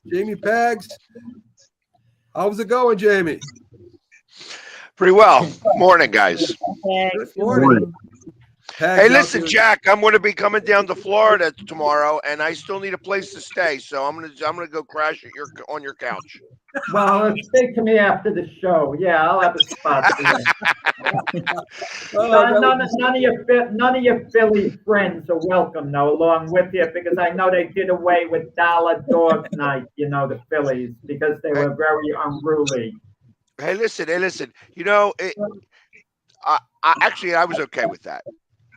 Jamie Pags. How's it going, Jamie? Pretty well. Morning, guys. Good Good morning. morning. Pags Hey, out listen, there. Jack. I'm going to be coming down to Florida tomorrow, and I still need a place to stay. So I'm gonna go crash at on your couch. Well, speak to me after the show. Yeah, I'll have a spot for you. Oh, that would be None of your Philly friends are welcome, though, along with you, because I know they did away with Dollar Dog Night, the Phillies, because they hey, were very unruly. hey, listen. I was okay with that.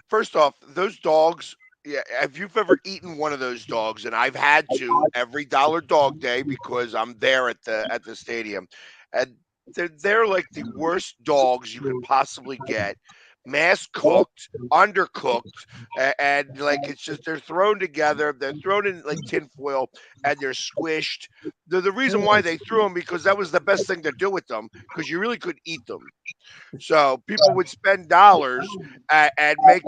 First off, those dogs. Yeah, if you've ever eaten one of those dogs, and I've had to every Dollar Dog Day because I'm there at the stadium, and they're like the worst dogs you could possibly get, mass cooked, undercooked, and like it's just they're thrown together, they're thrown in like tinfoil, and they're squished. The reason why they threw them because that was the best thing to do with them because you really could eat them. So people would spend dollars and make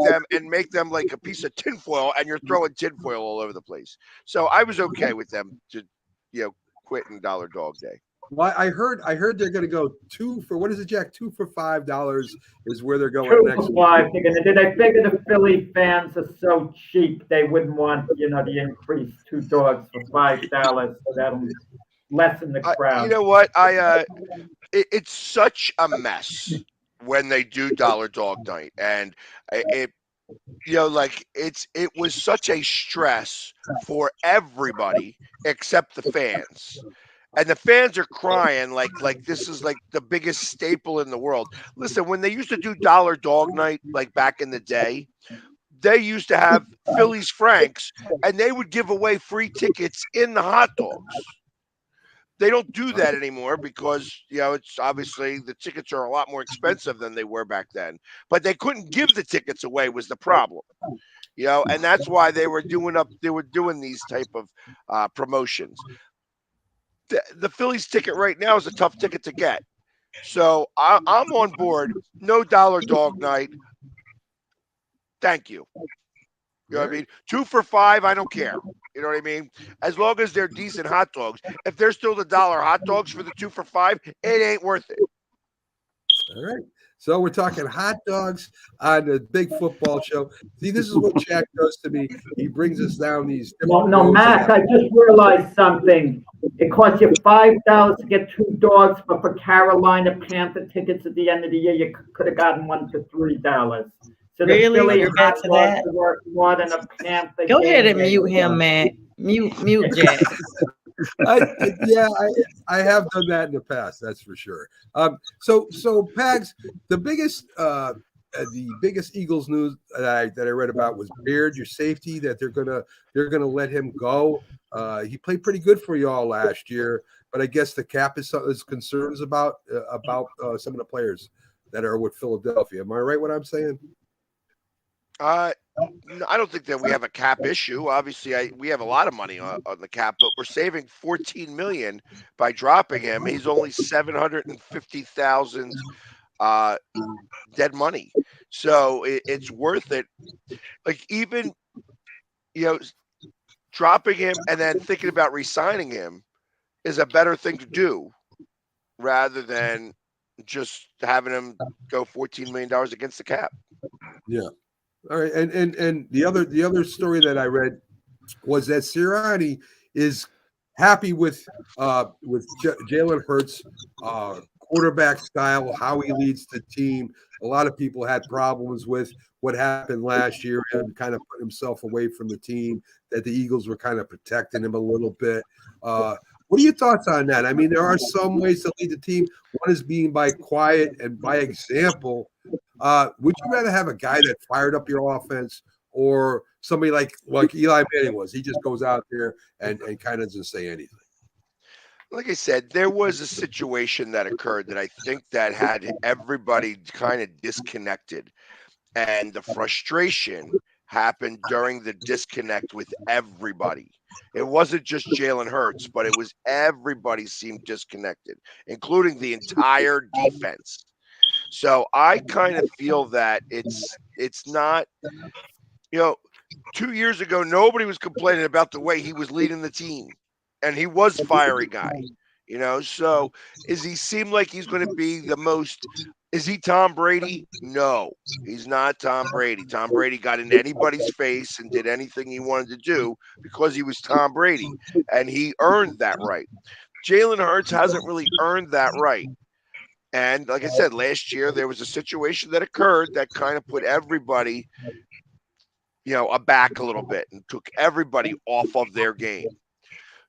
them like a piece of tinfoil, and you're throwing tinfoil all over the place. So I was okay with them to, quitting Dollar Dog Day. well, I heard they're gonna go two for what is it, Jack? $2 for $5 is where they're going Two next for week. five, they're gonna do. They figure the Philly fans are so cheap, they wouldn't want, the increased two dogs for $5, so that'll lessen the You crowd. know what? It's such a mess when they do Dollar Dog Night, and it like it was such a stress for everybody except the fans. And the fans are crying like this is like the biggest staple in the world. Listen, when they used to do Dollar Dog Night, like back in the day, they used to have Phillies Franks, and they would give away free tickets in the hot dogs. They don't do that anymore because it's obviously the tickets are a lot more expensive than they were back then. But they couldn't give the tickets away was the problem. And that's why they were doing these type of promotions. The Phillies ticket right now is a tough ticket to get. So I'm on board. No Dollar Dog Night. Thank you. You know what I Right. mean? 2 for $5, I don't care. You know what I mean? As long as they're decent hot dogs. If they're still the dollar hot dogs for the 2 for $5, it ain't worth it. All right. So we're talking hot dogs on the big football show. See, this is what Jack does to me. He brings us down these No, different no, roads. Mac, I just realized something. It costs you $5 to get two dogs, but for Carolina Panther tickets at the end of the year, you could have gotten one for $3. So the Really? Philly You're hot back to dogs that? are worth more than a Panther Go ahead game and day. mute him, man. Mute Jack. Yeah, I have done that in the past. That's for sure. So Pags, the biggest Eagles news that I read about was Beard, your safety, that they're gonna let him go. He played pretty good for you all last year, but I guess the cap is concerns about some of the players that are with Philadelphia. Am I right? What I'm saying? Uh, no, I don't think that we have a cap issue. Obviously, we have a lot of money on the cap, but we're saving 14 million by dropping him. He's only 750,000 uh, dead money, so it's worth it. Like even you know dropping him and then thinking about re-signing him is a better thing to do rather than just having him go $14 million against the cap. Yeah. All right, and the other story that I read was that Sirianni is happy with Jalen Hurts' quarterback style, how he leads the team. A lot of people had problems with what happened last year and kind of put himself away from the team. That the Eagles were kind of protecting him a little bit. What are your thoughts on that? I mean, there are some ways to lead the team. One is being by quiet and by example. Would you rather have a guy that fired up your offense or somebody like Eli Manning was? He just goes out there and kind of doesn't say anything. Like I said, there was a situation that occurred that I think that had everybody kind of disconnected, and the frustration happened during the disconnect with everybody. It wasn't just Jalen Hurts, but it was everybody seemed disconnected, including the entire defense. So I kind of feel that it's not, you know, 2 years ago nobody was complaining about the way he was leading the team. and he was fiery guy. So is he seem like he's going to be the most? Is he Tom Brady? No, he's not Tom Brady. Tom Brady got into anybody's face and did anything he wanted to do because he was Tom Brady, and he earned that right. Jalen Hurts hasn't really earned that right. And like I said, last year there was a situation that occurred that kind of put everybody, aback a little bit and took everybody off of their game.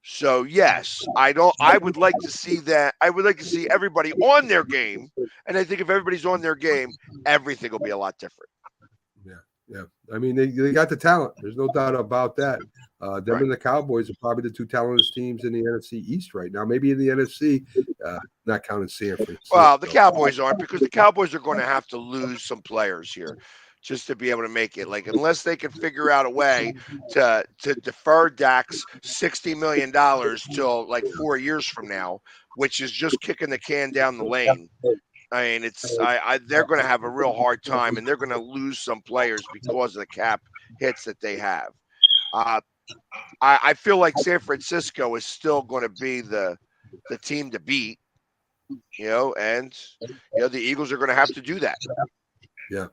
So yes, I would like to see that. I would like to see everybody on their game. And I think if everybody's on their game, everything will be a lot different. Yeah. I mean, they got the talent. There's no doubt about that. Them Right. and the Cowboys are probably the two talented teams in the NFC East right now. Maybe in the NFC, not counting San Francisco. Well, the Cowboys aren't, because the Cowboys are going to have to lose some players here just to be able to make it. Like, unless they can figure out a way to defer Dak's $60 million till like 4 years from now, which is just kicking the can down the lane. I mean, they're going to have a real hard time, and they're going to lose some players because of the cap hits that they have. I feel like San Francisco is still going to be the team to beat, and the Eagles are going to have to do that. Yeah.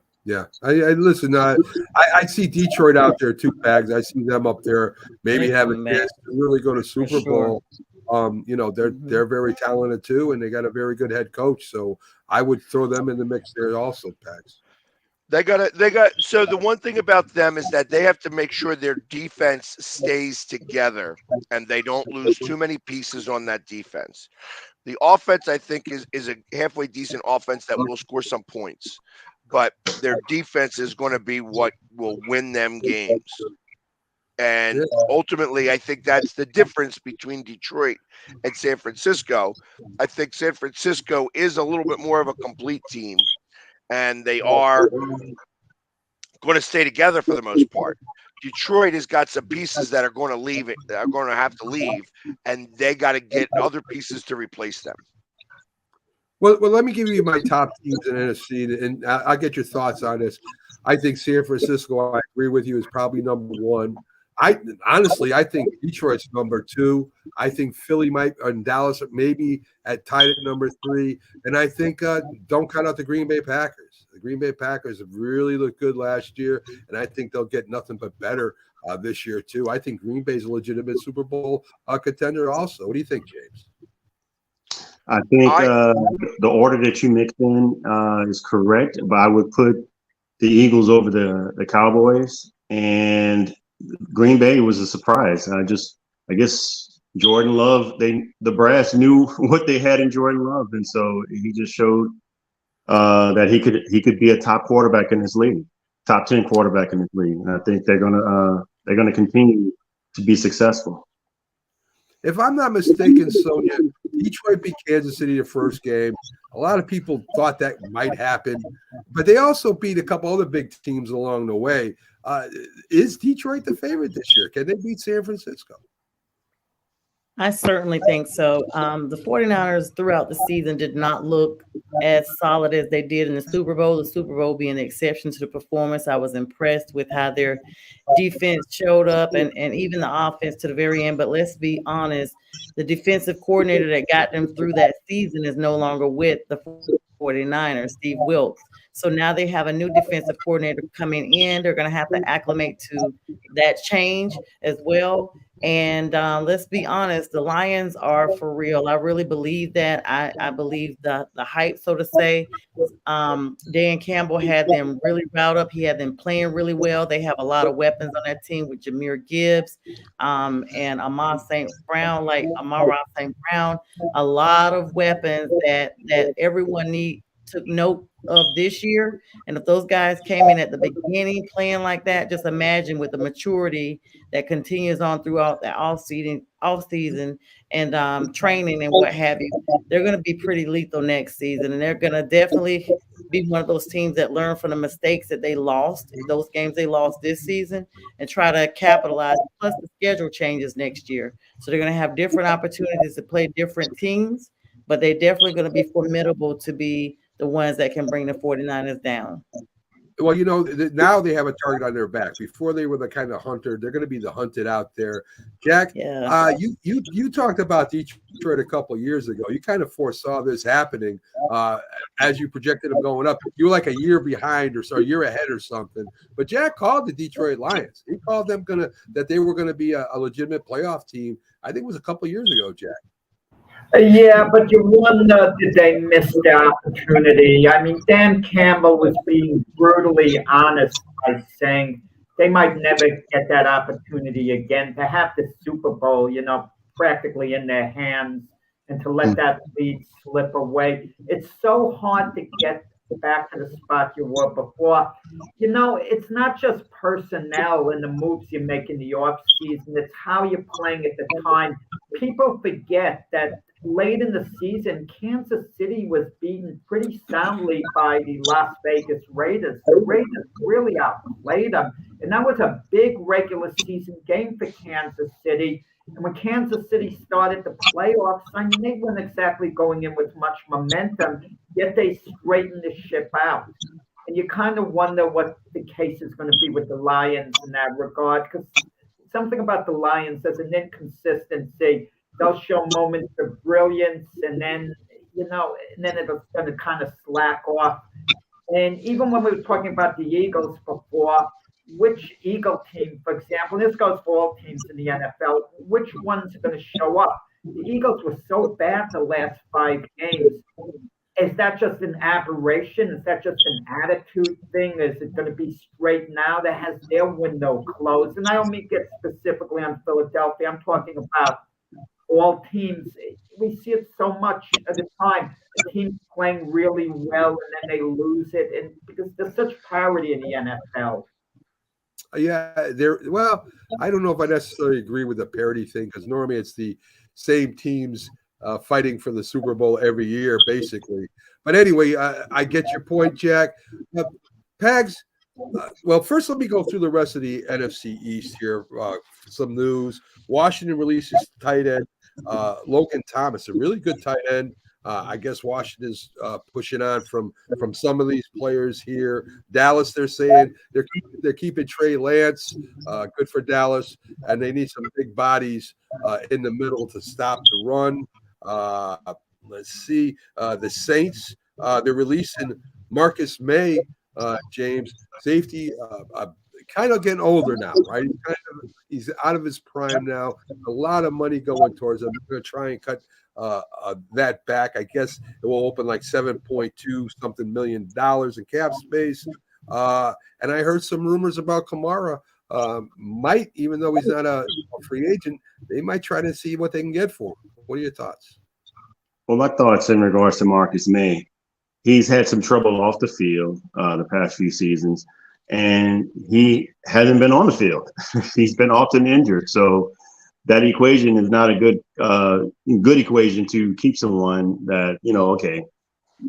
I listen. I see Detroit out there too, Bags. I see them up there, maybe have a chance to really go to Super Bowl. They're very talented too, and they got a very good head coach. So I would throw them in the mix there also, Bags. So the one thing about them is that they have to make sure their defense stays together and they don't lose too many pieces on that defense. The offense, I think, is a halfway decent offense that will score some points, but their defense is going to be what will win them games. And ultimately, I think that's the difference between Detroit and San Francisco. I think San Francisco is a little bit more of a complete team, and they are going to stay together for the most part. Detroit has got some pieces that are going to leave it, that are going to have to leave, and they got to get other pieces to replace them. Well, let me give you my top teams in NFC, and I'll get your thoughts on this. I think San Francisco, I agree with you, is probably number one. I think Detroit's number two. I think Philly and Dallas maybe tied at number three. And I think don't count out the Green Bay Packers. The Green Bay Packers have really looked good last year, and I think they'll get nothing but better this year too. I think Green Bay's a legitimate Super Bowl contender also. What do you think, James? I think the order that you mixed in is correct, but I would put the Eagles over the Cowboys, and Green Bay was a surprise. I guess Jordan Love, the brass knew what they had in Jordan Love, and so he just showed that he could be a top quarterback in this league, top 10 quarterback in this league, and I think they're gonna continue to be successful. If I'm not mistaken, Sonia, Detroit beat Kansas City the first game. A lot of people thought that might happen, but they also beat a couple other big teams along the way. Is Detroit the favorite this year? Can they beat San Francisco? I certainly think so. The 49ers throughout the season did not look as solid as they did in the Super Bowl. The Super Bowl being the exception to the performance. I was impressed with how their defense showed up and even the offense to the very end. But let's be honest, the defensive coordinator that got them through that season is no longer with the 49ers, Steve Wilks. So now they have a new defensive coordinator coming in. They're going to have to acclimate to that change as well. And let's be honest, the Lions are for real. I really believe that. I believe the hype, so to say. Dan Campbell had them really riled up. He had them playing really well. They have a lot of weapons on that team with Jahmyr Gibbs and Amara St. Brown. A lot of weapons that everyone took note of this year. And if those guys came in at the beginning playing like that, just imagine with the maturity that continues on throughout the off season and training and what have you, they're going to be pretty lethal next season. And they're going to definitely be one of those teams that learn from the mistakes that they lost, those games they lost this season, and try to capitalize. Plus the schedule changes next year. So they're going to have different opportunities to play different teams, but they're definitely going to be formidable to be the ones that can bring the 49ers down. Well, now they have a target on their back. Before they were the kind of hunter, they're going to be the hunted out there. Jack, Yeah. you talked about Detroit a couple years ago. You kind of foresaw this happening as you projected them going up. You were like a year behind or so, a year ahead or something. But Jack called the Detroit Lions. He called them that they were going to be a legitimate playoff team. I think it was a couple years ago, Jack. Yeah, but you wonder, did they miss the opportunity? I mean, Dan Campbell was being brutally honest by saying they might never get that opportunity again to have the Super Bowl, practically in their hands and to let that lead slip away. It's so hard to get back to the spot you were before. It's not just personnel and the moves you make in the off season, it's how you're playing at the time. People forget that late in the season, Kansas City was beaten pretty soundly by the Las Vegas Raiders. The Raiders really outplayed them, and that was a big regular season game for Kansas City. And when Kansas City started the playoffs, I mean, they weren't exactly going in with much momentum, yet they straightened the ship out. And you kind of wonder what the case is going to be with the Lions in that regard, because something about the Lions, there's an inconsistency. They'll show moments of brilliance, and then it's going to kind of slack off. And even when we were talking about the Eagles before, which Eagle team, for example, this goes for all teams in the NFL, which ones are going to show up? The Eagles were so bad the last 5 games. Is that just an aberration? Is that just an attitude thing? Is it going to be straight now that has their window closed? And I don't mean get specifically on Philadelphia. I'm talking about all teams. We see it so much at the time. The teams playing really well and then they lose it, and because there's such parity in the NFL. Yeah, I don't know if I necessarily agree with the parity thing, because normally it's the same teams fighting for the Super Bowl every year, basically. But anyway, I get your point, Jack. Pags, well, first let me go through the rest of the NFC East here. Some news. Washington releases tight end Logan Thomas, a really good tight end. I guess Washington's pushing on from some of these players here. Dallas, they're saying they're keeping Trey Lance, good for Dallas, and they need some big bodies in the middle to stop the run. Let's see, the Saints, they're releasing Marcus May, James, safety, kind of getting older now, right? He's out of his prime now. A lot of money going towards him. They're going to try and cut that back. I guess it will open like $7.2 something million in cap space. And I heard some rumors about Kamara might, even though he's not a free agent, they might try to see what they can get for him. What are your thoughts? Well, my thoughts in regards to Marcus May, he's had some trouble off the field the past few seasons, and he hasn't been on the field. He's been often injured. So that equation is not a good equation to keep someone that, okay,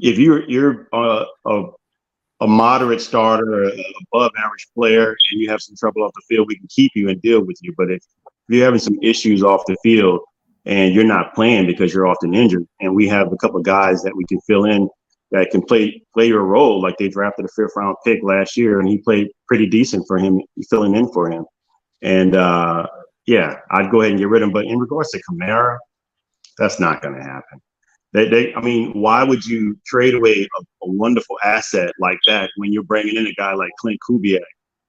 if you're a moderate starter, above average player, and you have some trouble off the field, we can keep you and deal with you. But if you're having some issues off the field and you're not playing because you're often injured, and we have a couple of guys that we can fill in that can play your role, like they drafted a 5th round pick last year, and he played pretty decent for him, filling in for him. And yeah, I'd go ahead and get rid of him. But in regards to Kamara, that's not going to happen. I mean, why would you trade away a wonderful asset like that when you're bringing in a guy like Clint Kubiak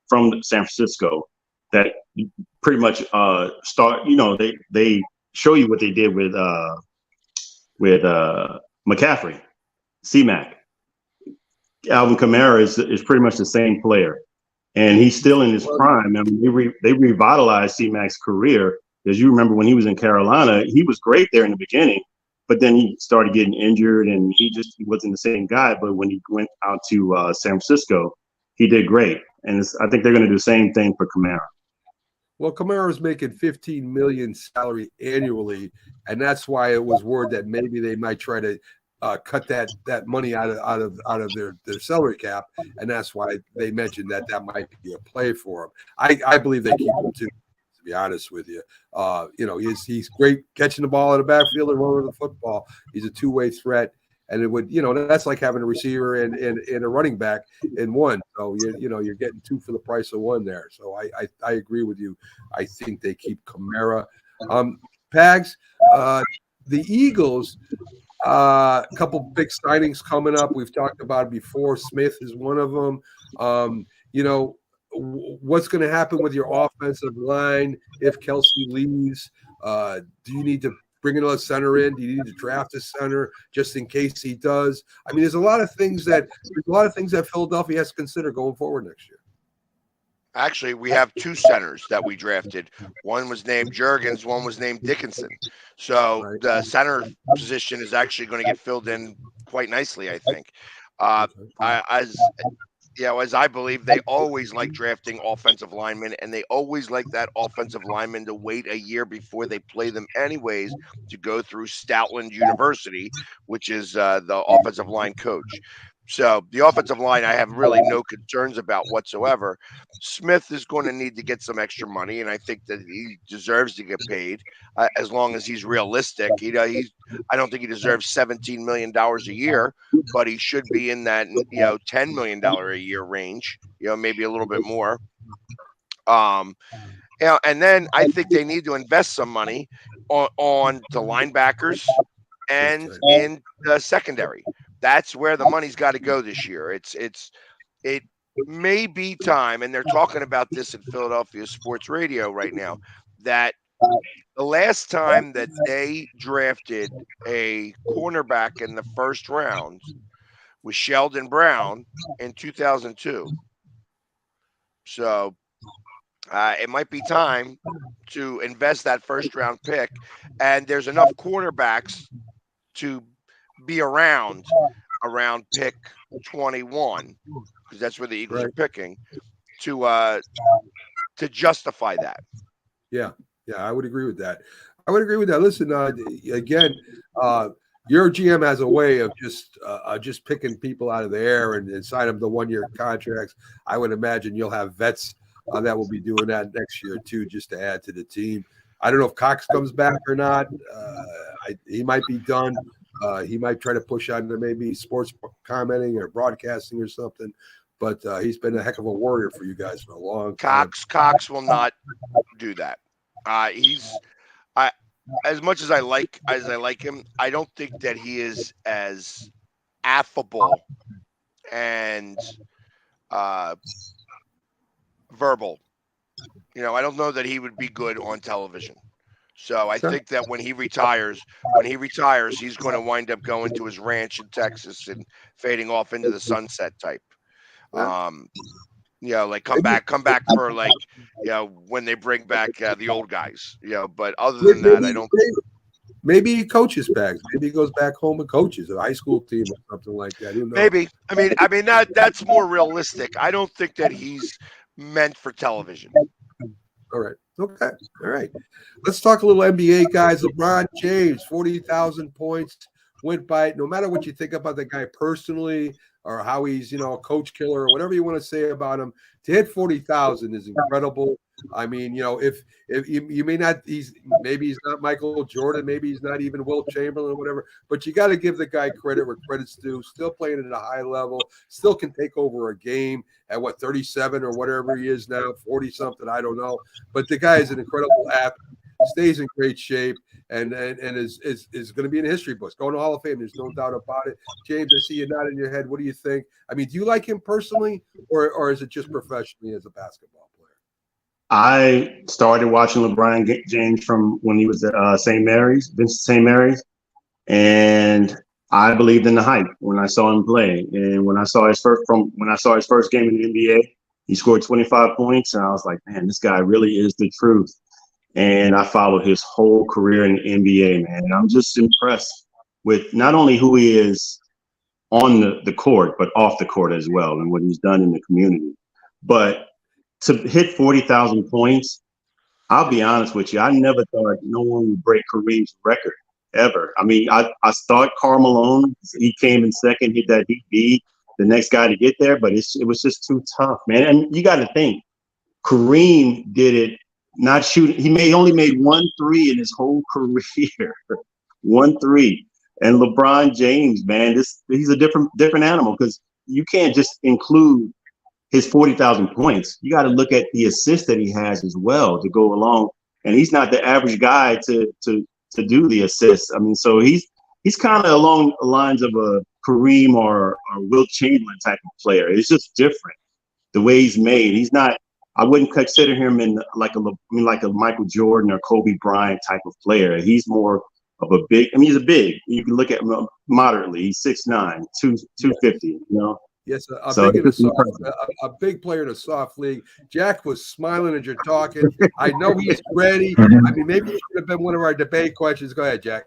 from San Francisco that pretty much they show you what they did with McCaffrey, C-Mac. Alvin Kamara is pretty much the same player, and he's still in his prime. I mean, they revitalized C-Mac's career. As you remember, when he was in Carolina, he was great there in the beginning, but then he started getting injured, and he wasn't the same guy. But when he went out to San Francisco, he did great, and I think they're going to do the same thing for Kamara. Well, Kamara is making $15 million salary annually, and that's why it was word that maybe they might try to cut that money out of their salary cap, and that's why they mentioned that might be a play for him. I believe they keep him too, to be honest with you. He's great catching the ball in the backfield and running the football. He's a two-way threat, and it would, that's like having a receiver and a running back in one. So you're getting two for the price of one there. So I agree with you. I think they keep Kamara. Pags, the Eagles. A couple big signings coming up. We've talked about it before. Smith is one of them. What's going to happen with your offensive line if Kelsey leaves? Do you need to bring another center in? Do you need to draft a center just in case he does? I mean, there's a lot of things that Philadelphia has to consider going forward next year. Actually, we have two centers that we drafted. One was named Jurgens, one was named Dickinson. So the center position is actually going to get filled in quite nicely, I think. As I believe, they always like drafting offensive linemen, and they always like that offensive lineman to wait a year before they play them anyways to go through Stoutland University, which is the offensive line coach. So the offensive line, I have really no concerns about whatsoever. Smith is going to need to get some extra money, and I think that he deserves to get paid as long as he's realistic. I don't think he deserves $17 million a year, but he should be in that $10 million a year range, maybe a little bit more. And then I think they need to invest some money on the linebackers and in the secondary. That's where the money's got to go this year. It may be time, and they're talking about this at Philadelphia Sports Radio right now, that the last time that they drafted a cornerback in the first round was Sheldon Brown in 2002. So it might be time to invest that first round pick, and there's enough quarterbacks to be around pick 21, because that's where the Eagles are picking, to justify that. Yeah, I would agree with that. Listen, again, your GM has a way of just picking people out of the air and sign them to 1-year contracts. I would imagine you'll have vets that will be doing that next year too, just to add to the team. I don't know if Cox comes back or not. He might be done. He might try to push on to maybe sports commenting or broadcasting or something, but he's been a heck of a warrior for you guys for a long time. Cox will not do that. As much as I like him, I don't think that he is as affable and verbal. I don't know that he would be good on television. So I think that when he retires, he's going to wind up going to his ranch in Texas and fading off into the sunset type. Like come back for when they bring back the old guys. But other than that, I don't. Maybe he coaches back. Maybe he goes back home and coaches a high school team or something like that. Maybe. I mean that's more realistic. I don't think that he's meant for television. All right. Okay. All right. Let's talk a little NBA, guys. LeBron James, 40,000 points, went by it. No matter what you think about the guy personally or how he's, a coach killer or whatever you want to say about him, to hit 40,000 is incredible. I mean, if you may not, maybe he's not Michael Jordan, maybe he's not even Wilt Chamberlain or whatever, but you got to give the guy credit where credit's due. Still playing at a high level, still can take over a game at 37 or whatever he is now, 40 something, I don't know. But the guy is an incredible athlete, stays in great shape, and is going to be in the history books, going to Hall of Fame. There's no doubt about it. James, I see you nodding your head. What do you think? I mean, do you like him personally, or is it just professionally as a basketball player? I started watching LeBron James from when he was at St. Mary's, Vincent St. Mary's, and I believed in the hype when I saw him play. And when I saw his first game in the NBA, he scored 25 points, and I was like, man, this guy really is the truth. And I followed his whole career in the NBA, man. And I'm just impressed with not only who he is on the court, but off the court as well, and what he's done in the community. But to hit 40,000 points, I'll be honest with you, I never thought no one would break Kareem's record ever. I mean, I thought Karl Malone, he came in second, hit that he'd be the next guy to get there, but it was just too tough, man. And you got to think, Kareem did it not shooting. He only made 1 3 in his whole career. 1 3. And LeBron James, man, he's a different animal because you can't just include his 40,000 points. You got to look at the assists that he has as well to go along. And he's not the average guy to do the assists. I mean, so he's kind of along the lines of a Kareem or Wilt Chamberlain type of player. It's just different the way he's made. He's not. I wouldn't consider him in like a Michael Jordan or Kobe Bryant type of player. He's more of a big. I mean, he's a big. You can look at him moderately. He's 6'9", 250. You know. Yes, a big player in a soft league. Jack was smiling as you're talking. I know he's ready. I mean, maybe it should have been one of our debate questions. Go ahead, Jack.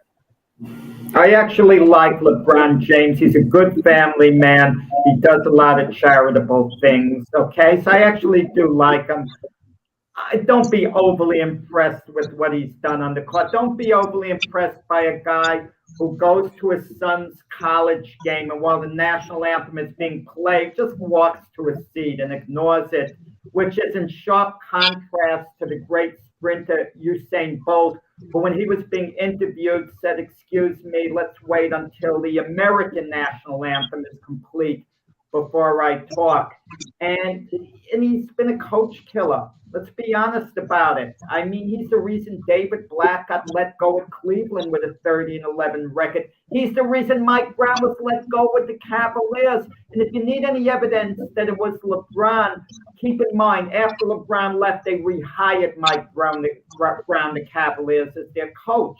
I actually like LeBron James. He's a good family man. He does a lot of charitable things. Okay, so I actually do like him. Don't be overly impressed with what he's done on the court. Don't be overly impressed by a guy who goes to his son's college game and while the national anthem is being played, just walks to his seat and ignores it, which is in sharp contrast to the great sprinter Usain Bolt, who when he was being interviewed said, "Excuse me, let's wait until the American national anthem is complete before I talk." And he's been a coach killer. Let's be honest about it. I mean, he's the reason David Black got let go at Cleveland with a 30-11 record. He's the reason Mike Brown was let go with the Cavaliers. And if you need any evidence that it was LeBron, keep in mind, after LeBron left, they rehired Mike Brown, the Cavaliers, as their coach.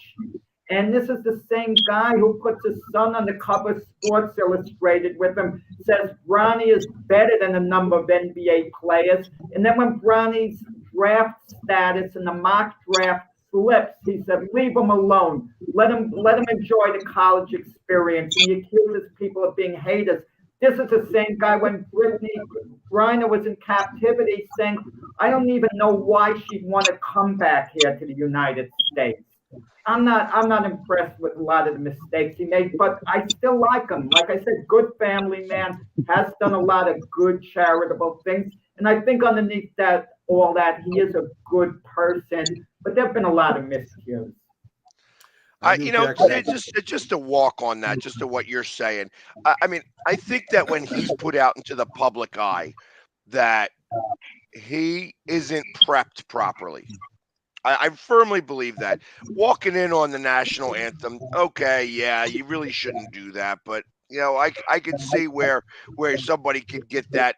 And this is the same guy who puts his son on the cover of Sports Illustrated with him, says Bronny is better than a number of NBA players. And then when Bronny's draft status in the mock draft slips, he said, leave him alone. Let him enjoy the college experience. And he accuses people of being haters. This is the same guy when Brittany Griner was in captivity saying, I don't even know why she'd want to come back here to the United States. I'm not impressed with a lot of the mistakes he made, but I still like him. Like I said, good family man, has done a lot of good charitable things. And I think underneath all that, he is a good person, but there have been a lot of miscues. Just to walk on that, just to what you're saying. I mean, I think that when he's put out into the public eye, that he isn't prepped properly. I firmly believe that. Walking in on the national anthem, okay, yeah, you really shouldn't do that, but you know, I could see where somebody could get that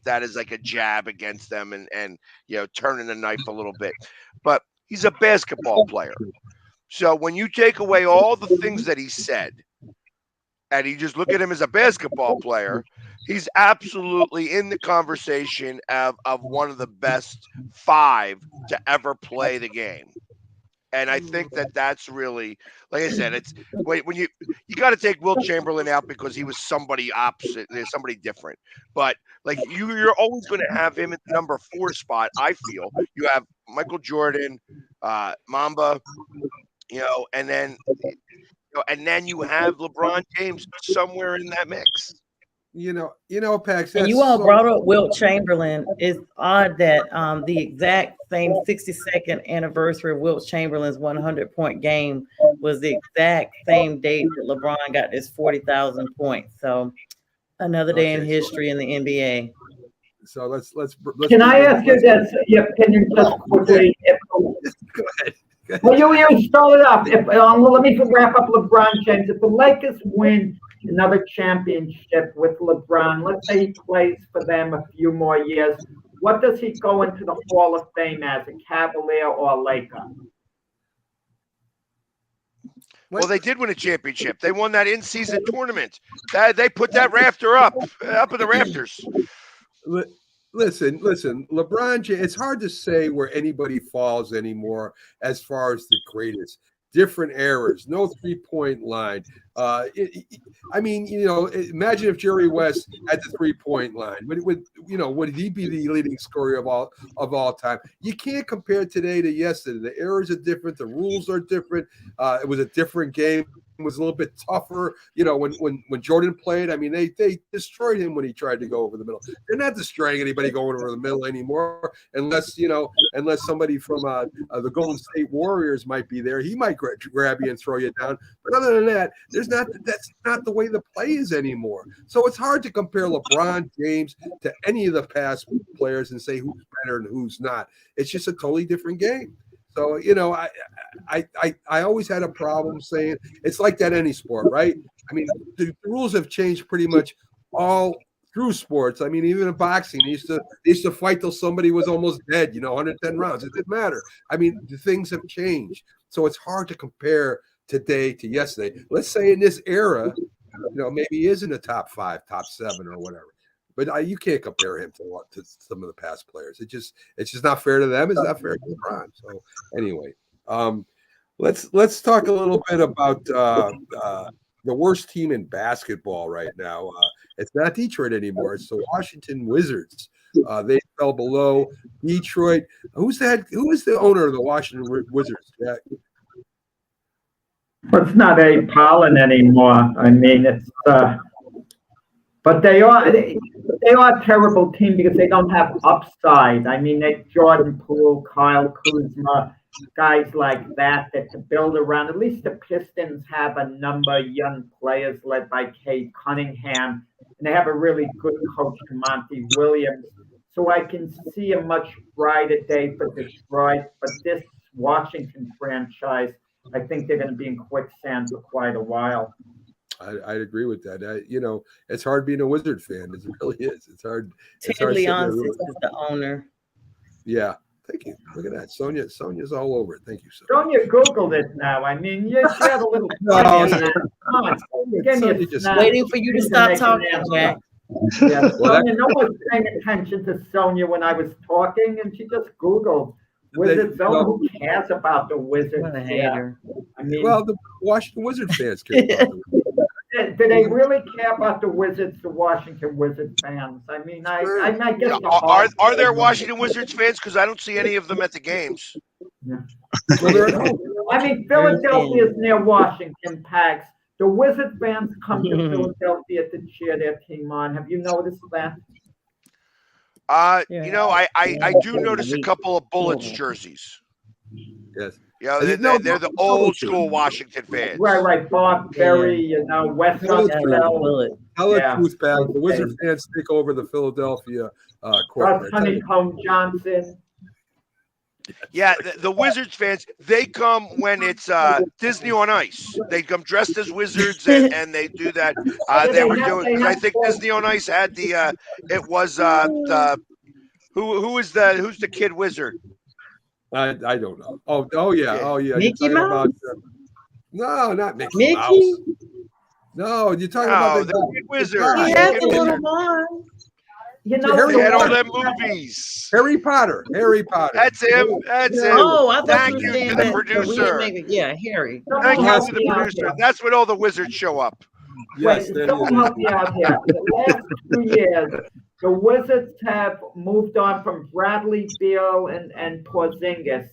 as like a jab against them and you know, turning the knife a little bit. But he's a basketball player. So when you take away all the things that he said and you just look at him as a basketball player, he's absolutely in the conversation of one of the best 5 to ever play the game. And I think that's really, like I said, it's when you got to take Wilt Chamberlain out because he was somebody opposite, somebody different. But like you're always going to have him at the number 4 spot. I feel you have Michael Jordan, Mamba, you know, and then you have LeBron James somewhere in that mix. You know, Pax. And you all brought up Wilt Chamberlain. It's odd that the exact same 62nd anniversary of Wilt Chamberlain's 100-point game was the exact same date that LeBron got his 40,000 points. So another day in history in the NBA. So let's Can I ask you this? Your opinion just quickly. Go ahead. Well, you started off. Let me wrap up LeBron James. If the Lakers win another championship with LeBron, let's say he plays for them a few more years, what does he go into the Hall of Fame as, a Cavalier or a Laker? Well, they did win a championship. They won that in-season tournament. They put that rafter up in the rafters. Listen, LeBron James, it's hard to say where anybody falls anymore as far as the greatest. Different eras, no 3-point line. I mean, you know, imagine if Jerry West had the 3-point line. Would he be the leading scorer of all time? You can't compare today to yesterday. The eras are different. The rules are different. It was a different game. It was a little bit tougher. You know, when Jordan played, I mean, they destroyed him when he tried to go over the middle. They're not destroying anybody going over the middle anymore, unless somebody from the Golden State Warriors might be there. He might grab you and throw you down. But other than that, that's not the way the play is anymore. So it's hard to compare LeBron James to any of the past players and say who's better and who's not. It's just a totally different game. So, I always had a problem saying it's like that any sport, right? I mean, the rules have changed pretty much all through sports. I mean, even in boxing, they used to fight till somebody was almost dead, 110 rounds. It didn't matter. I mean, the things have changed. So it's hard to compare today to yesterday. Let's say in this era, maybe he is in the top 5, top 7 or whatever. But you can't compare him to some of the past players. It's just not fair to them. It's not fair to LeBron. So anyway, let's talk a little bit about the worst team in basketball right now. It's not Detroit anymore. It's the Washington Wizards. They fell below Detroit. Who is the owner of the Washington Wizards, Jack? Well, it's not a Pollen anymore. I mean, it's but they are a terrible team because they don't have upside. I mean, they Jordan Poole, Kyle Kuzma, guys like that to build around. At least the Pistons have a number of young players led by Cade Cunningham, and they have a really good coach, Monty Williams. So I can see a much brighter day for Detroit. But this Washington franchise, I think they're going to be in quicksand for quite a while. I'd agree with that. It's hard being a Wizard fan. It really is. It's hard. Ted Leonsis is the owner. Yeah. Thank you. Look at that. Sonia's all over it. Thank you, Sonia Googled it now. I mean, you had a little just waiting for you to stop talking, Jack. Yeah, Sonia, no one's paying attention to Sonia when I was talking, and she just Googled Wizards. Who cares about the Wizards? What a hater. I mean, the Washington Wizards fans care about the Wizards. Do they really care about the Wizards, the Washington Wizards fans? I mean, I guess. Are there Washington Wizards fans? Because I don't see any of them at the games. Yeah. I mean, Philadelphia is near Washington, Pax. The Wizard fans come to Philadelphia to cheer their team on. Have you noticed that? I do notice a couple of Bullets jerseys. Yes. They're the old school Washington fans. Right. Bob Berry, West Tell the truth, pal. The Wizard fans take over the Philadelphia court. Honeycomb Johnson. Yeah, the Wizards fans, they come when it's Disney on Ice. They come dressed as wizards and they do that. I think Disney on Ice had who's the kid wizard? I don't know. Oh yeah. Mickey Mouse? No, not Mickey Mouse. No, you're talking about the kid wizard. He has a little one. They had all them movies. Harry Potter. That's him. Oh, I thought Thank you you were saying to the that producer. Harry. Thank you to the producer. That's when all the wizards show up. Yes, someone help me out here. The last 2 years, the Wizards have moved on from Bradley Beal and Porzingis.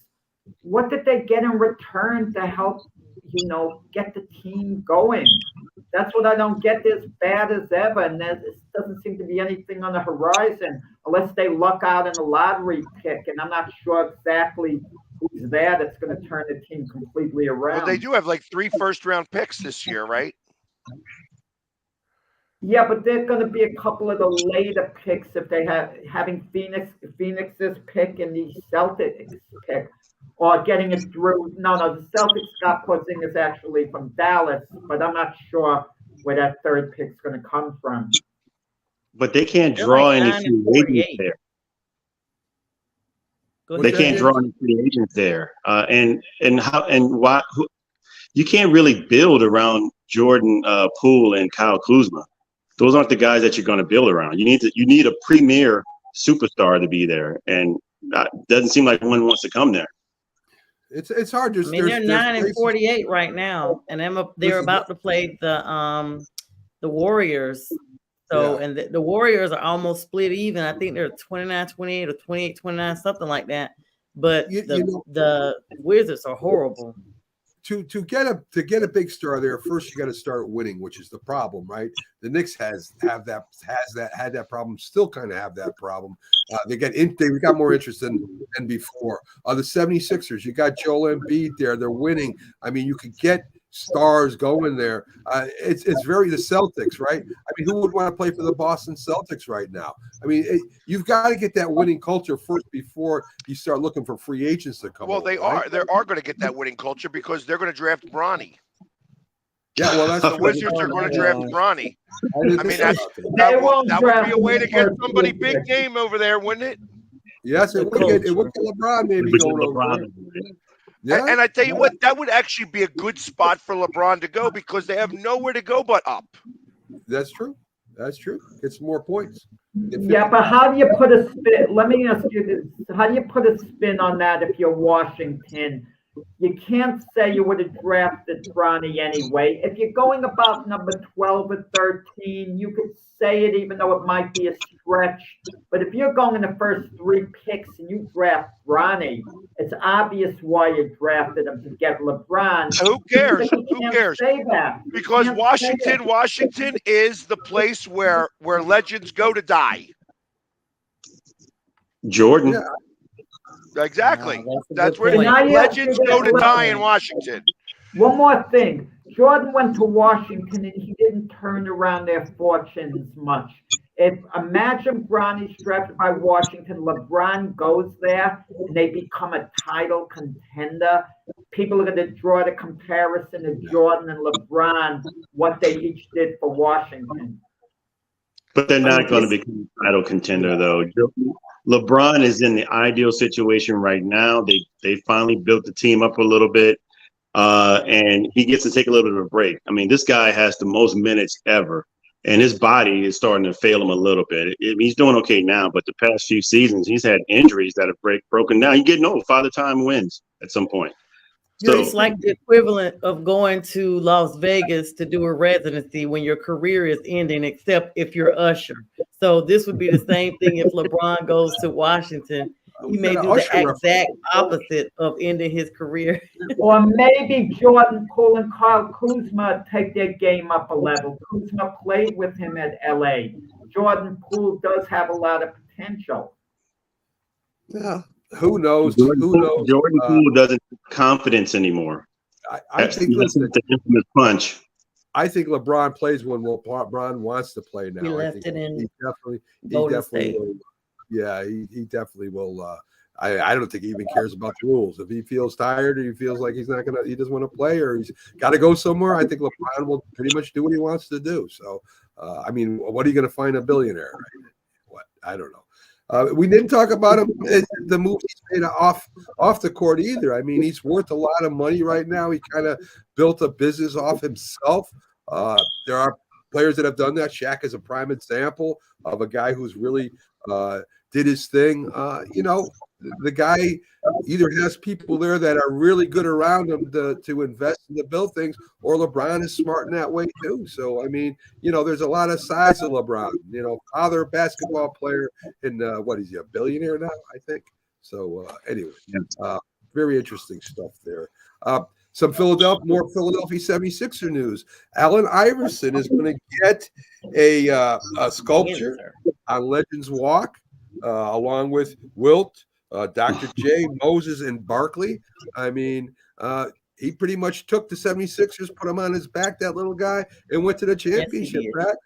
What did they get in return to help, get the team going? That's what I don't get. As bad as ever, and there doesn't seem to be anything on the horizon unless they luck out in a lottery pick. And I'm not sure exactly who's there that's going to turn the team completely around. Well, they do have like 3 first-round picks this year, right? Yeah, but there's going to be a couple of the later picks if they having Phoenix's pick and the Celtics pick, or getting it through. No, the Celtics got Porzingis actually from Dallas, but I'm not sure where that third pick's going to come from. But they can't draw any free agents there. They can't draw any free agents there, and why? You can't really build around Jordan Poole and Kyle Kuzma. Those aren't the guys that you're going to build around. You need a premier superstar to be there, and doesn't seem like one wants to come there. It's hard. They're 9-48 right now, and they're about to play the Warriors. So, and the Warriors are almost split even. I think they're 29-28 or 28-29, something like that. But the Wizards are horrible. To get a big star there, first you got to start winning, which is the problem, right? The Knicks had that problem, still kind of have that problem. They got more interest than before. The 76ers, you got Joel Embiid there, they're winning. I mean, you could get stars going there. It's very the Celtics, right? I mean, who would want to play for the Boston Celtics right now? I mean, you've got to get that winning culture first before you start looking for free agents to come. Well, over, they right? are going to get that winning culture because they're going to draft Bronny. Yeah, well, that's The Wizards are going to draft Bronny. I mean, that would be a way to get somebody big name over there, wouldn't it? Yes, it would get LeBron maybe going over there. Yeah. And I tell you what, that would actually be a good spot for LeBron to go because they have nowhere to go but up. That's true. That's true. Get some more points. Yeah, but how do you put a spin? Let me ask you this. How do you put a spin on that if you're Washington? You can't say you would have drafted Bronny anyway. If you're going about number 12 or 13, you could say it even though it might be a stretch. But if you're going in the first 3 picks and you draft Bronny, it's obvious why you drafted him to get LeBron. Who cares? Who cares? Say that. Because Washington is the place where legends go to die. Jordan. Yeah. Exactly. That's where legends go to die in Washington. One more thing. Jordan went to Washington and he didn't turn around their fortunes much. Imagine Bronny's drafted by Washington, LeBron goes there and they become a title contender. People are going to draw the comparison of Jordan and LeBron, what they each did for Washington. But they're not going to become a title contender, though. LeBron is in the ideal situation right now. They finally built the team up a little bit, and he gets to take a little bit of a break. I mean, this guy has the most minutes ever, and his body is starting to fail him a little bit. He's doing okay now, but the past few seasons, he's had injuries that have broken down. He's getting old. Father Time wins at some point. So, it's like the equivalent of going to Las Vegas to do a residency when your career is ending, except if you're Usher. So this would be the same thing if LeBron goes to Washington. He may do the exact opposite of ending his career. Or maybe Jordan Poole and Kyle Kuzma take their game up a level. Kuzma played with him at LA. Jordan Poole does have a lot of potential. Yeah. Who knows? Jordan Poole doesn't have confidence anymore. I think the infamous punch. I think LeBron plays when LeBron wants to play now. He left it in. He definitely will. Yeah, he definitely will. I don't think he even cares about the rules. If he feels tired or he feels like he doesn't want to play or he's got to go somewhere, I think LeBron will pretty much do what he wants to do. So, I mean, what are you going to find a billionaire? Right? What? I don't know. We didn't talk about him, the move he's made off the court either. I mean, he's worth a lot of money right now. He kind of built a business off himself. There are players that have done that. Shaq is a prime example of a guy who's really did his thing. The guy either has people there that are really good around him to invest and to build things, or LeBron is smart in that way too. So, I mean, there's a lot of sides to LeBron, father basketball player, and what is he, a billionaire now, I think. So anyway, very interesting stuff there. More Philadelphia 76er news. Allen Iverson is going to get a sculpture on Legends Walk, along with Wilt, Dr. J, Moses, and Barkley. I mean, he pretty much took the 76ers, put him on his back, that little guy, and went to the championship, right?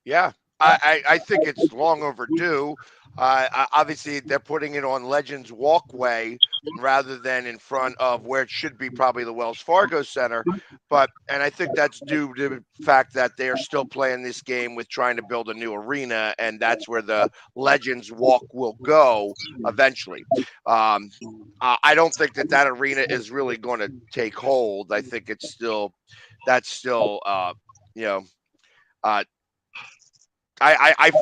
Yeah, I think it's long overdue. Obviously, they're putting it on Legends Walkway rather than in front of where it should be, probably the Wells Fargo Center. And I think that's due to the fact that they are still playing this game with trying to build a new arena, and that's where the Legends Walk will go eventually. I don't think that arena is really going to take hold. I think it's still, I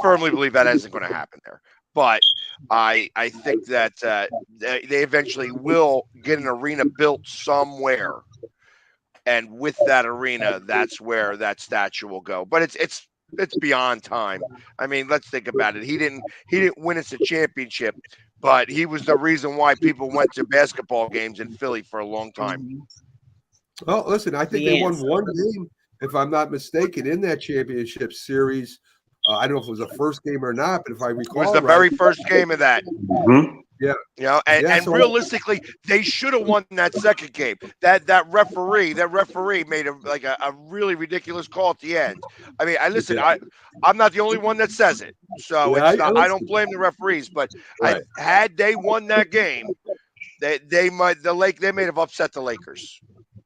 firmly believe that isn't going to happen there. But I think that they eventually will get an arena built somewhere, and with that arena, that's where that statue will go. But it's beyond time. I mean, let's think about it. He didn't win us a championship, but he was the reason why people went to basketball games in Philly for a long time. Well, listen, I think they won one game, if I'm not mistaken, in that championship series. I don't know if it was the first game or not, but if I It recall, was the very first game of that. Mhm. You know, and, Yeah, and so- realistically, they should have won that second game. That referee made a really ridiculous call at the end. I mean, I'm not the only one that says it, so Yeah, it's not. I I don't blame the referees, but Right. had they won that game, they may have upset the Lakers.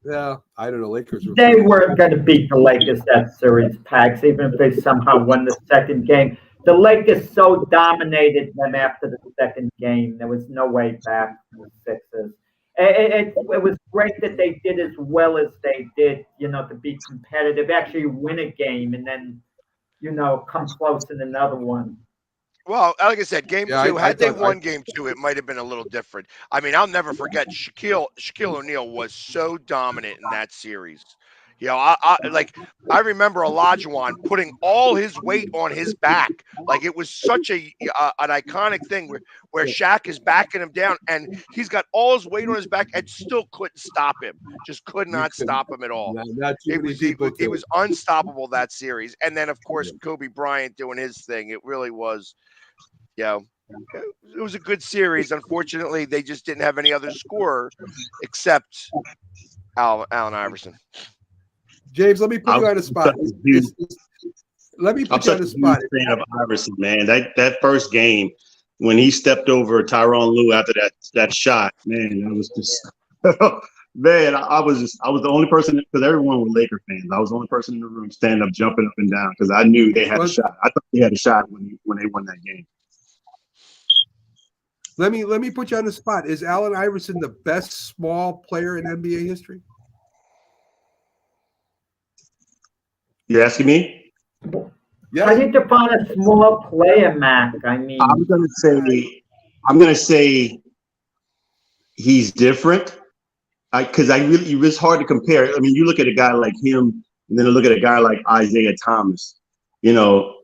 Yeah, I don't know. Lakers were They were going to beat the Lakers that series, Pax, even if they somehow won the second game. The Lakers so dominated them after the second game. There was no way back for the Sixers. It was great that they did as well as they did, to be competitive, actually win a game and then, come close in another one. Well, like I said, game Yeah, two, I had they thought- won game two, it might have been a little different. I mean, I'll never forget Shaquille O'Neal was so dominant in that series. You know, I remember Olajuwon putting all his weight on his back. Like it was such an iconic thing where Shaq is backing him down and he's got all his weight on his back and still couldn't stop him. Just could not stop him at all. Not too many people He do. was unstoppable that series. And then of course Kobe Bryant doing his thing. It really was, it was a good series. Unfortunately, they just didn't have any other scorer except Allen Iverson. James, let me put you on the spot. Let me I'm put you on such the a spot. huge fan of Iverson, man. That first game when he stepped over Tyronn Lue after that shot, man, that was just man. I was the only person because everyone was Laker fans. I was the only person in the room standing up, jumping up and down because I knew they had a shot. I thought they had a shot when they won that game. Let me put you on the spot. Is Allen Iverson the best small player in NBA history? You asking me? How Yes. do you define a small player, Mac? I mean, I'm gonna say he's different. Because it was hard to compare. I mean, you look at a guy like him, and then look at a guy like Isaiah Thomas. You know,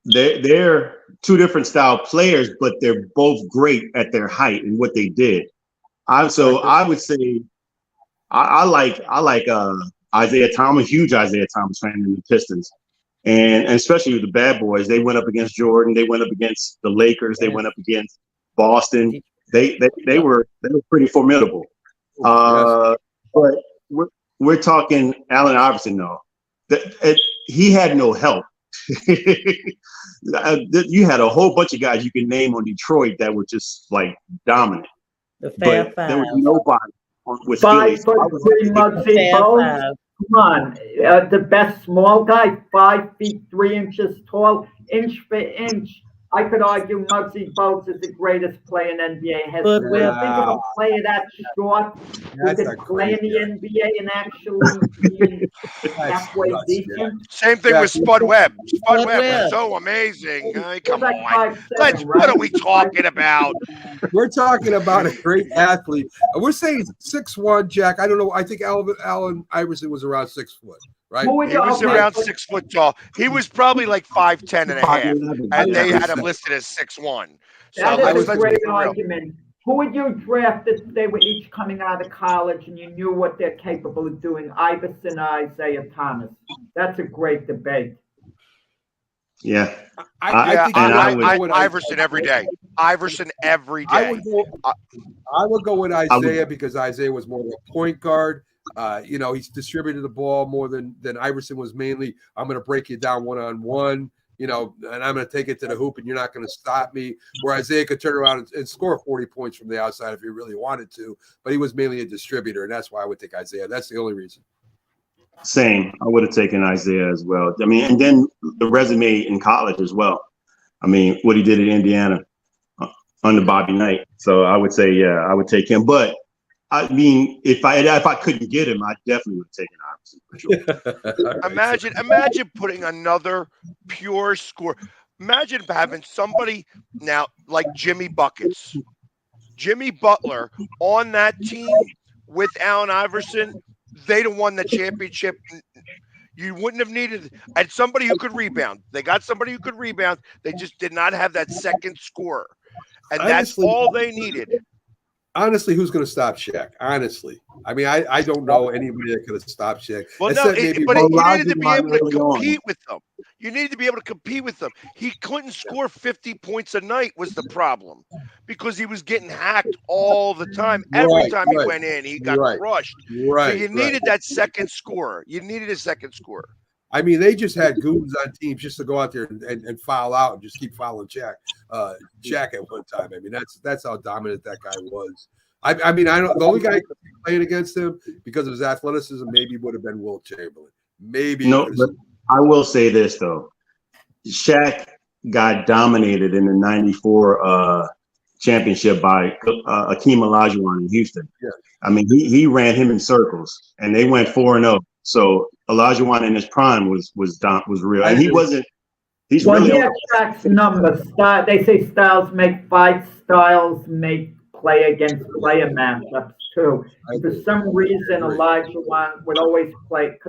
they're two different style players, but they're both great at their height and what they did. I would say I like Isaiah Thomas, huge Isaiah Thomas fan in the Pistons. And especially with the bad boys, they went up against Jordan, they went up against the Lakers, they went up against Boston. They were pretty formidable. But we're talking Allen Iverson though. He had no help. You had a whole bunch of guys you can name on Detroit that were just like dominant. The Fab But there was Five. nobody with 5'3" Philly. Muggsy Fab Bogues. Five. Come on, the best small guy, 5 feet 3 inches tall, inch for inch. I could argue Muggsy Bogues is the greatest player in NBA history. But Think of a player that short who That's could not play in great, the yeah. NBA and actually be That's halfway nuts, yeah. decent. Same thing Yeah. with Spud Webb. Spud Spud Webb Webb. was so amazing. Come Like on. 5'7", What are right? we talking about? We're talking about a great athlete. We're saying 6'1", Jack. I don't know. I think Allen Iverson was around 6 foot, right? Who would He you- was okay, around so- 6 foot tall. He was probably like 5'10" and a half. And they had him listed as 6'1". So That let's is a be great real. argument. Who would you draft if they were each coming out of college and you knew what they're capable of doing? Iverson or Isaiah Thomas? That's a great debate. Yeah. Yeah, think I would- Iverson every day. Iverson every I day. would go with Isaiah because Isaiah was more of a point guard. He's distributed the ball more than Iverson was mainly. I'm going to break you down one-on-one, and I'm going to take it to the hoop, and you're not going to stop me. Where Isaiah could turn around and score 40 points from the outside if he really wanted to, but he was mainly a distributor, and that's why I would take Isaiah. That's the only reason. Same. I would have taken Isaiah as well. I mean, and then the resume in college as well. I mean, what he did at Indiana under Bobby Knight. So I would say, yeah, I would take him. But I mean, if I couldn't get him, I definitely would have taken Iverson for sure. Imagine putting another pure score. Imagine having somebody now like Jimmy Buckets, Jimmy Butler on that team with Allen Iverson. They'd have won the championship. You wouldn't have needed and somebody who could rebound. They got somebody who could rebound. They just did not have that second scorer, and that's Honestly, all they needed. honestly, who's going to stop Shaq? Honestly, I mean, I don't know anybody that could have stopped Shaq. Well, no, except maybe but you needed to be Olajuwon able to early on. compete with them. You needed to be able to compete with them. He couldn't score 50 points a night was the problem because he was getting hacked all the time. Every time he went in, he got crushed. So you needed that second scorer. You needed a second scorer. I mean, they just had goons on teams just to go out there and foul out and just keep fouling Shaq. Shaq at one time. I mean, that's how dominant that guy was. I mean, I don't. The only guy playing against him because of his athleticism maybe would have been Wilt Chamberlain. Maybe. No, but I will say this though, Shaq got dominated in the '94 championship by Akeem Olajuwon in Houston. Yeah. I mean, he ran him in circles, and they went 4-0. So Olajuwon in his prime was real, and he wasn't. He's well, really. Yeah, Shaq's number. They say styles make fights. Styles make play against player matchups too. For some reason, Olajuwon could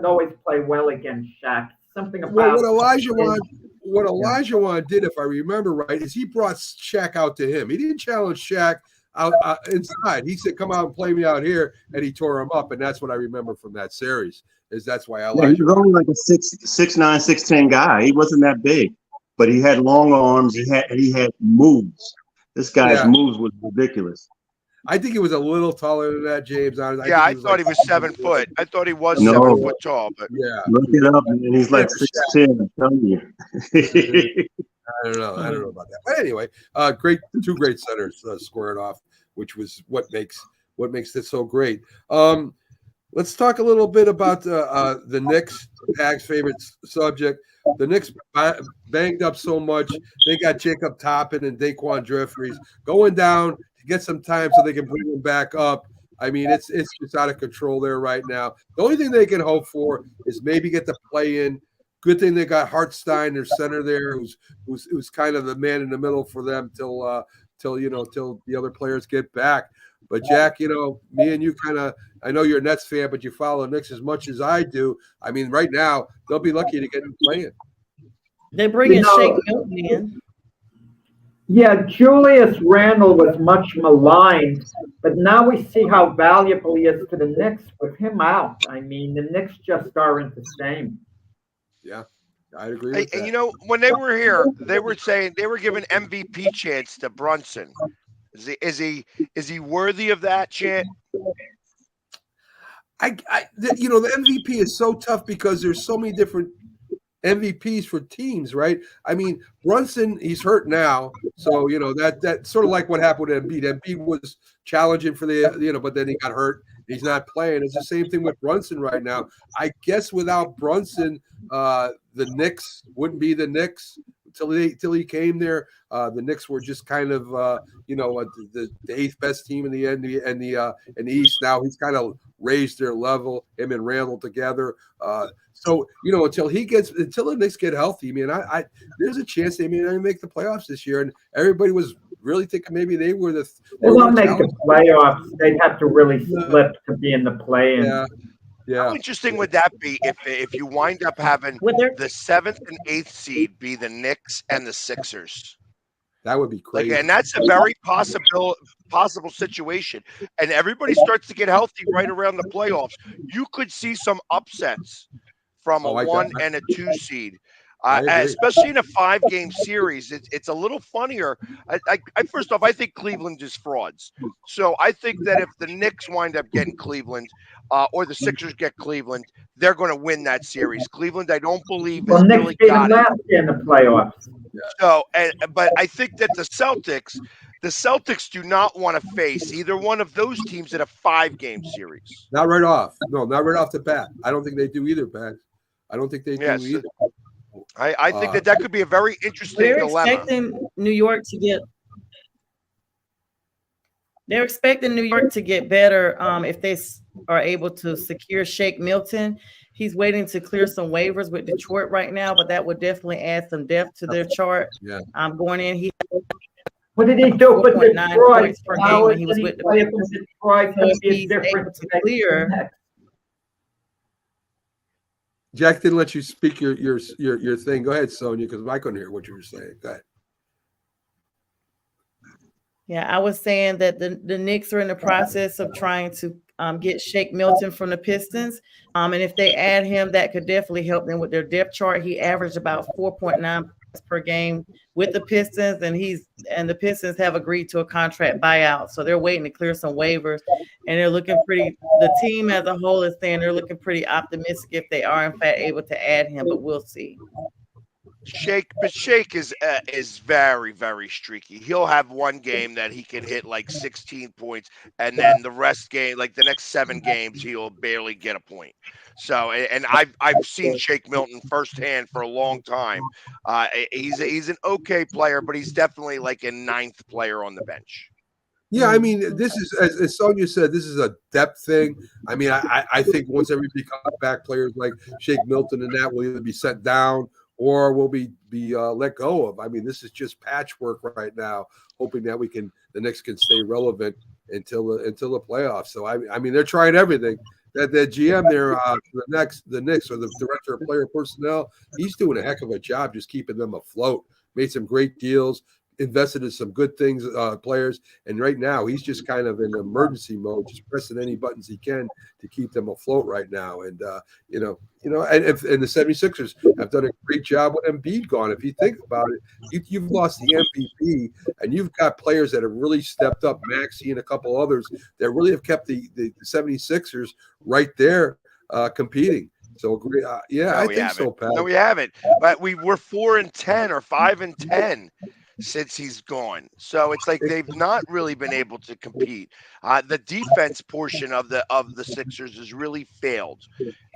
always play well against Shaq. Something about what Olajuwon did, if I remember right, is he brought Shaq out to him. He didn't challenge Shaq out inside. He said, "Come out and play me out here," and he tore him up. And that's what I remember from that series. That's why I like. He was only like a 6'9", 6'10" guy. He wasn't that big, but he had long arms. He had moves. This guy's moves was ridiculous. I think he was a little taller than that, James. I thought he was 7 foot. I thought he was 7 foot tall, but look it up, and he's like 6'10". I'm telling you. I don't know about that, but anyway, two great centers squared off, which was what makes this so great. Let's talk a little bit about the Knicks, Hag's favorite subject. The Knicks banged up so much. They got Jacob Toppin and Daquan Jeffries going down to get some time so they can bring them back up. I mean, it's just out of control there right now. The only thing they can hope for is maybe get the play in. Good thing they got Hartstein, their center there, who's kind of the man in the middle for them till the other players get back. But Jack, me and you I know you're a Nets fan, but you follow Knicks as much as I do. I mean, right now they'll be lucky to get him playing. They're bringing Shake Milton in. Yeah, Julius Randle was much maligned, but now we see how valuable he is to the Knicks with him out. I mean, the Knicks just aren't the same. Yeah, I agree with that. And when they were here, they were saying they were giving MVP chance to Brunson. Is he worthy of that chant? The MVP is so tough because there's so many different MVPs for teams, right? I mean, Brunson, he's hurt now, so that's sort of like what happened with Embiid. Embiid was challenging for but then he got hurt. He's not playing. It's the same thing with Brunson right now. I guess without Brunson, the Knicks wouldn't be the Knicks till he came there. The Knicks were just kind of the eighth best team in the East. Now he's kind of raised their level. Him and Randall together. So until the Knicks get healthy, man, I there's a chance they may not make the playoffs this year. And everybody was really thinking maybe they were the. They won't make the playoffs. They'd have to really slip to be in the play-in. Yeah. How interesting would that be if you wind up having the 7th and 8th seed be the Knicks and the Sixers? That would be crazy. And that's a very possible situation. And everybody starts to get healthy right around the playoffs. You could see some upsets from a 1 and a 2 seed. Especially in a 5-game series, it's a little funnier. First off, I think Cleveland is frauds. So I think that if the Knicks wind up getting Cleveland or the Sixers get Cleveland, they're going to win that series. Cleveland, I don't believe is really got it in the playoffs. So, but I think that the Celtics do not want to face either one of those teams in a 5-game series. Not right off. No, not right off the bat. I don't think they do either, Pat. I don't think they do either. I think that could be a very interesting dilemma. They're expecting New York to get better if they are able to secure Shake Milton. He's waiting to clear some waivers with Detroit right now, but that would definitely add some depth to their chart. Yeah. Going in, what did he do with Detroit? Per game when he was with Detroit? He's able to clear. Jack didn't let you speak your thing. Go ahead, Sonia, because I couldn't hear what you were saying. Go ahead. Yeah, I was saying that the Knicks are in the process of trying to get Shake Milton from the Pistons. And if they add him, that could definitely help them with their depth chart. He averaged about 4.9 points per game with the Pistons, and the Pistons have agreed to a contract buyout. So they're waiting to clear some waivers, and they're looking pretty. The team as a whole is saying they're looking pretty optimistic if they are in fact able to add him, but we'll see. Shake is very, very streaky. He'll have one game that he can hit like 16 points, and then the rest game, like the next 7 games, he'll barely get a point. So, and I've seen Shake Milton firsthand for a long time. He's an okay player, but he's definitely like a 9th player on the bench. Yeah, I mean, this is as Sonia said, this is a depth thing. I mean, I think once everybody comes back, players like Shake Milton and that will either be sent down or will be let go of. I mean, this is just patchwork right now, hoping that the Knicks can stay relevant until the playoffs. So I mean, they're trying everything. That GM there, the Knicks or the director of player personnel, he's doing a heck of a job just keeping them afloat. Made some great deals, invested in some good things, players, and right now he's just kind of in emergency mode, just pressing any buttons he can to keep them afloat right now. And and the 76ers have done a great job with Embiid gone. If you think about it, you've lost the MVP, and you've got players that have really stepped up, Maxey and a couple others that really have kept the 76ers right there competing. So I think so, Pat. No, we haven't. But we're 4-10 or 5-10 since he's gone. So it's like they've not really been able to compete. The defense portion of the Sixers has really failed.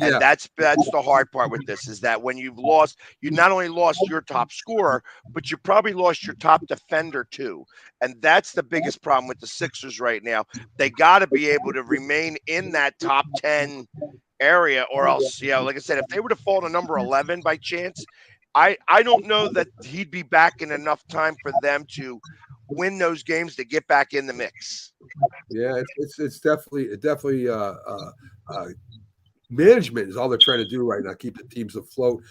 And that's the hard part with this, is that when you've lost, you not only lost your top scorer, but you probably lost your top defender too. And that's the biggest problem with the Sixers right now. They got to be able to remain in that top 10 area, or else, like I said, if they were to fall to number 11 by chance, I don't know that he'd be back in enough time for them to win those games to get back in the mix. Yeah, it's definitely management is all they're trying to do right now, keep the teams afloat.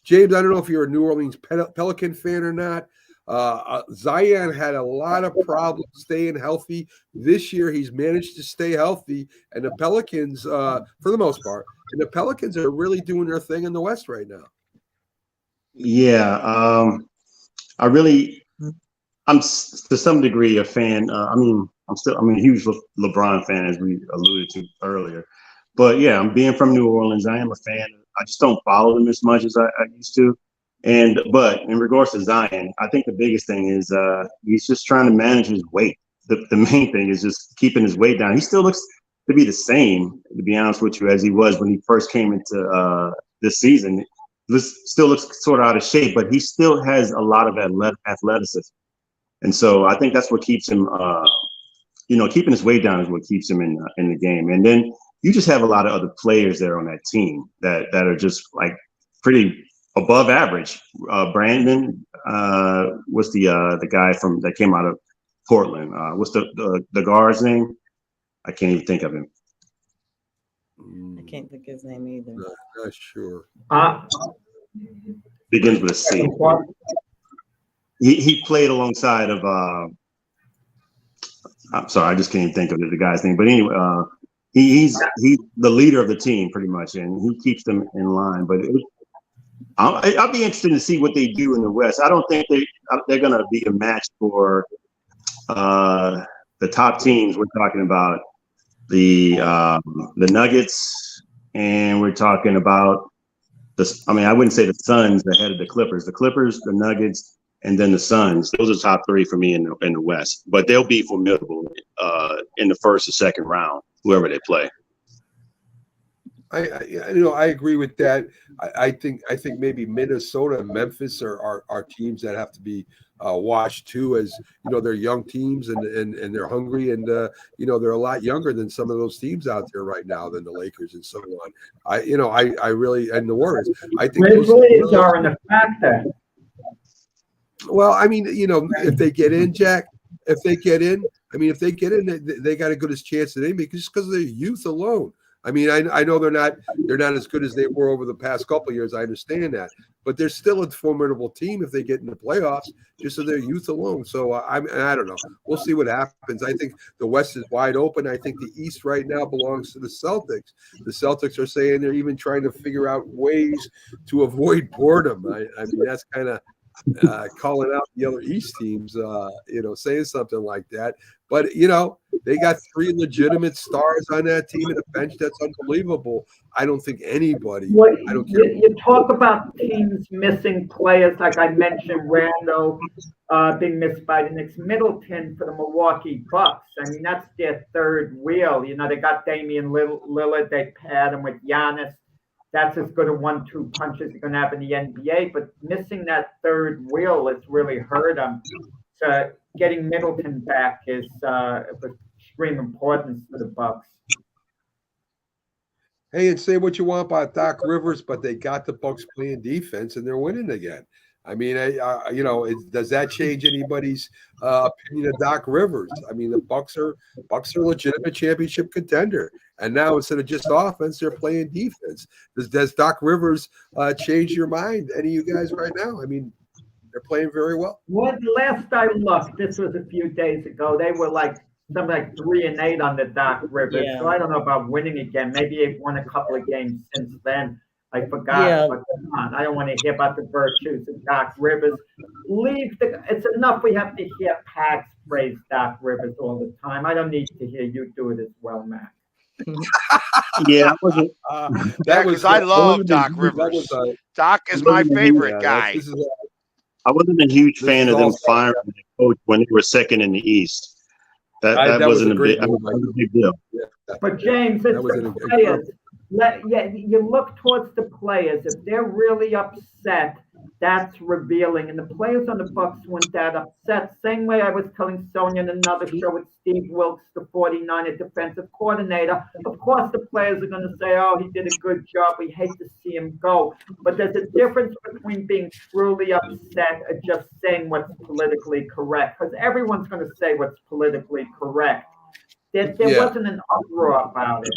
James, I don't know if you're a New Orleans Pelican fan or not. Zion had a lot of problems staying healthy. This year, he's managed to stay healthy, and the Pelicans, for the most part, are really doing their thing in the West right now. Yeah, I'm to some degree a fan. I'm a huge LeBron fan, as we alluded to earlier. But yeah, I'm being from New Orleans. I am a fan. I just don't follow them as much as I used to. But in regards to Zion, I think the biggest thing is he's just trying to manage his weight. The main thing is just keeping his weight down. He still looks to be the same, to be honest with you, as he was when he first came into this season. Still looks sort of out of shape, but he still has a lot of athleticism. And so I think that's what keeps him, keeping his weight down is what keeps him in the game. And then you just have a lot of other players there on that team that are just like pretty above average. Brandon was the guy that came out of Portland. What's the guard's name? I can't even think of him. I can't think of his name either. Not sure. Begins with a C. He played alongside of. I'm sorry, I just can't even think of the guy's name. But anyway, he's the leader of the team pretty much, and he keeps them in line. But I'll be interested to see what they do in the West. I don't think they're going to be a match for the top teams. We're talking about the Nuggets, and we're talking about I wouldn't say the Suns ahead of the Clippers. The Clippers, the Nuggets, and then the Suns. Those are top 3 for me in the West. But they'll be formidable in the first or second round, whoever they play. I agree with that. I think maybe Minnesota and Memphis are teams that have to be watched too, as they're young teams and they're hungry, and they're a lot younger than some of those teams out there right now than the Lakers and so on. I really, and the Warriors. I think Grizzlies are in the factor. Well, I mean, if they get in, Jack, they got a good chance at anybody just because of their youth alone. I mean, I know they're not as good as they were over the past couple of years. I understand that, but they're still a formidable team if they get in the playoffs, just of their youth alone. So I don't know. We'll see what happens. I think the West is wide open. I think the East right now belongs to the Celtics. The Celtics are saying they're even trying to figure out ways to avoid boredom. I mean, that's kind of calling out the other East teams, saying something like that. But, they got 3 legitimate stars on that team and a bench that's unbelievable. I don't think anybody. Well, I don't care. you talk about teams missing players, like I mentioned, Randall being missed by the Knicks, Middleton for the Milwaukee Bucks. I mean, that's their third wheel. They got Damian Lillard. They paired him with Giannis. That's as good a 1-2 punch as you're going to have in the NBA. But missing that third wheel has really hurt them. So getting Middleton back is of extreme importance to the Bucks. Hey, and say what you want about Doc Rivers, but they got the Bucks playing defense and they're winning again. I mean, does that change anybody's opinion of Doc Rivers? I mean, the Bucks are legitimate championship contender, and now instead of just offense, they're playing defense. Does Doc Rivers change your mind? Any of you guys right now? I mean, they're playing very well. Well, last I looked, this was a few days ago. They were something like 3-8 under Doc Rivers. Yeah. So I don't know about winning again. Maybe they've won a couple of games since then. I forgot, Yeah. but come on. I don't want to hear about the virtues of Doc Rivers. It's enough we have to hear Pax praise Doc Rivers all the time. I don't need to hear you do it as well, Matt. Yeah, I wasn't. Because I love Doc Rivers. Doc is my favorite guy. I wasn't a huge This fan is of them all- firing the coach when they were second in the East. That That was wasn't a a great big. move. That was a big deal. But James, That it's was the an players. You look towards the players. If they're really upset, that's revealing. And the players on the Bucks weren't that upset. Same way I was telling Sonia in another show with Steve Wilkes, the 49er defensive coordinator. Of course, the players are going to say, "Oh, he did a good job. We hate to see him go." But there's a difference between being truly upset and just saying what's politically correct. Because everyone's going to say what's politically correct. There Yeah. wasn't an uproar about it.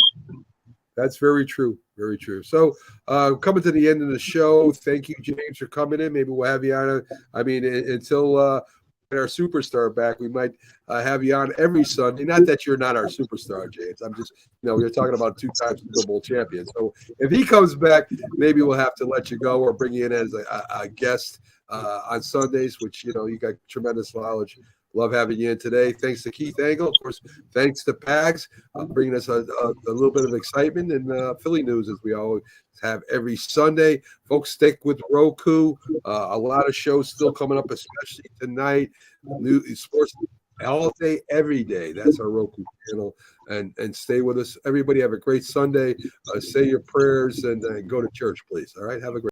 That's very true. Very true. So coming to the end of the show, thank you, James, for coming in. Maybe we'll have you on. Until our superstar back, we might have you on every Sunday. Not that you're not our superstar, James. I'm just, we're talking about 2-time Super Bowl champion. So if he comes back, maybe we'll have to let you go or bring you in as a guest on Sundays, which, you got tremendous knowledge. Love having you in today. Thanks to Keith Angle. Of course, thanks to Pags, bringing us a little bit of excitement and Philly news as we always have every Sunday. Folks, stick with Roku. A lot of shows still coming up, especially tonight. New sports all day, every day. That's our Roku channel. And stay with us. Everybody have a great Sunday. Say your prayers and go to church, please. All right. Have a great